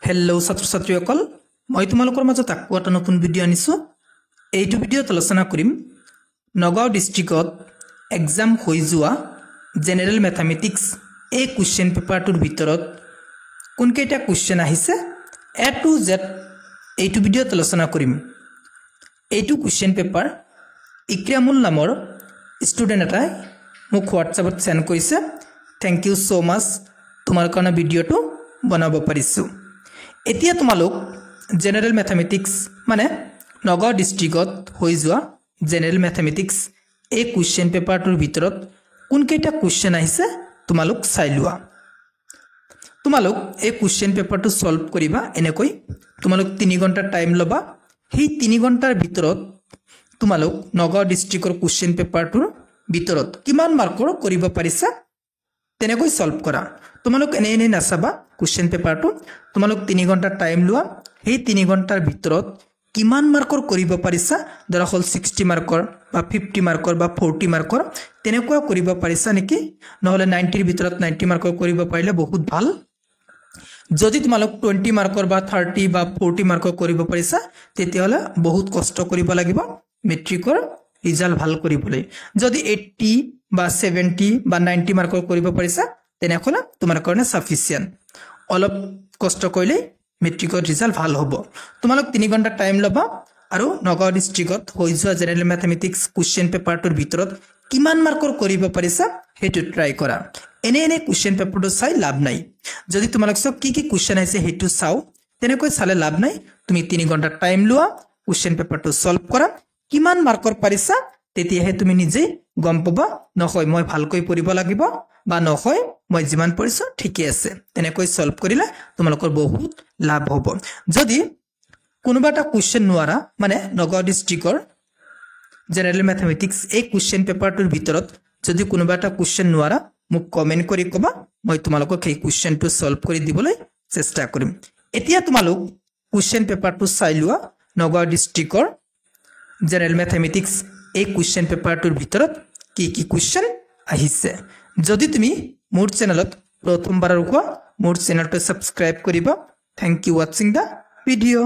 Hello' ছাত্ৰ ছাত্ৰীসকল মই তোমালোকৰ মাজত আকৌ এটা নতুন ভিডিঅ' আনিছোঁ। এইটো ভিডিঅ'ত আলোচনা কৰিম নগাঁও ডিষ্ট্ৰিক্টত এক্সাম হৈ যোৱা জেনেৰেল মেথামেটিক্স এই কুৱেশ্যন পেপাৰটোৰ ভিতৰত কোনকেইটা কুৱেশ্যন আহিছে এ টু জেড এইটো ভিডিঅ'ত আলোচনা কৰিম। এইটো কুৱেশ্যন পেপাৰ ইক্ৰামুল নামৰ ষ্টুডেণ্ট এটাই মোক হোৱাটছআপত সেন্ড কৰিছে। থেংক ইউ সো মাচ, তোমাৰ কাৰণে ভিডিঅ'টো বনাব পাৰিছোঁ। এতিয়া তোমালোক জেনেৰেল মেথামেটিক্স মানে নগাঁও ডিষ্ট্ৰিক্টত হৈ যোৱা জেনেৰেল মেথামেটিক্স এই কুৱেশ্যন পেপাৰটোৰ ভিতৰত কোনকেইটা কুৱেশ্যন আহিছে তোমালোক চাই লোৱা। তোমালোক এই কুৱেশ্যন পেপাৰটো সলভ কৰিবা এনেকৈ। তোমালোক 3 ঘণ্টা টাইম ল'বা। সেই 3 ঘণ্টাৰ ভিতৰত তোমালোক নগাঁও ডিষ্ট্ৰিক্টৰ কুৱেশ্যন পেপাৰটোৰ ভিতৰত কিমান মাৰ্কৰ কৰিব পাৰিছা তেনেকৈ সলভ কৰা। তোমালোক এনে নাচাবা কুৱেশ্যন পেপাৰটো। তোমালোক 3 ঘণ্টা টাইম লোৱা। সেই 3 ঘণ্টাৰ ভিতৰত কিমান মাৰ্কৰ কৰিব পাৰিছা, দৰাচল 60 মাৰ্কৰ বা 50 মাৰ্কৰ বা 40 মাৰ্কৰ তেনেকুৱা কৰিব পাৰিছা নেকি? নহলে 90ৰ ভিতৰত 90 মাৰ্কৰ কৰিব পাৰিলে বহুত ভাল। যদি তোমালোক 20 মাৰ্কৰ বা 30 বা 40 মাৰ্কৰ কৰিব পাৰিছা তেতিয়াহলে বহুত কষ্ট কৰিব লাগিব মেট্ৰিকৰ ৰিজাল্ট ভাল কৰিবলৈ। যদি 80 বা 70 বা 90 মাৰ্কৰ কৰিব পাৰিছা তেনেহলে তোমাৰ কাৰণে সাফিচিয়েন্ট। অলপ কষ্ট কৰিলে মেট্ৰিকৰ ৰিজাল্ট ভাল হ'ব। তোমালোক 3 ঘণ্টা টাইম ল'বা আৰু নগাঁও ডিষ্ট্ৰিক্টত হৈ যোৱা জেনেৰেল মেথামেটিক্স কুৱেশ্যন পেপাৰটোৰ ভিতৰত কিমান মাৰ্কৰ কৰিব পাৰিছা সেইটো ট্ৰাই কৰা। এনে কুৱেশ্যন পেপাৰটো চাই লাভ নাই। যদি তোমালোক সব কি কুৱেশ্যন আছে সেইটো চাও তেনেকৈ চালে লাভ নাই। তুমি 3 ঘণ্টা টাইম লোৱা, কুৱেশ্যন পেপাৰটো সলভ কৰা, কিমান মাৰ্কৰ পাৰিছা তেতিয়াহে তুমি নিজে গম পাবা। নহয় মই ভালকৈ পঢ়িব লাগিব বা নহয় মই যিমান পঢ়িছো ঠিকে আছে, তেনেকৈ সলভ কৰিলে তোমালোকৰ বহুত লাভ হ'ব। যদি কোনোবা এটা কুৱেশ্যন নোৱাৰা মানে নগাঁও ডিষ্ট্ৰিক্টৰ জেনেৰেল মেথামেটিক্স এই কুৱেশ্যন পেপাৰটোৰ ভিতৰত যদি কোনোবা এটা কুৱেশ্যন নোৱাৰা মোক কমেন্ট কৰি ক'বা, মই তোমালোকক সেই কুৱেশ্যনটো সলভ কৰি দিবলৈ চেষ্টা কৰিম। এতিয়া তোমালোক কুৱেশ্যন পেপাৰটো চাই লোৱা নগাঁও ডিষ্ট্ৰিক্টৰ জেনেৰেল মেথামেটিক্স এই কুৱেশ্যন পেপাৰটোৰ ভিতৰত কি কুৱেশ্যন আহিছে। যদি তুমি মোৰ চেনেলত প্ৰথমবাৰ হোৱা মোৰ চেনেলটো সাবস্ক্ৰাইব কৰিবা। Thank you watching the video.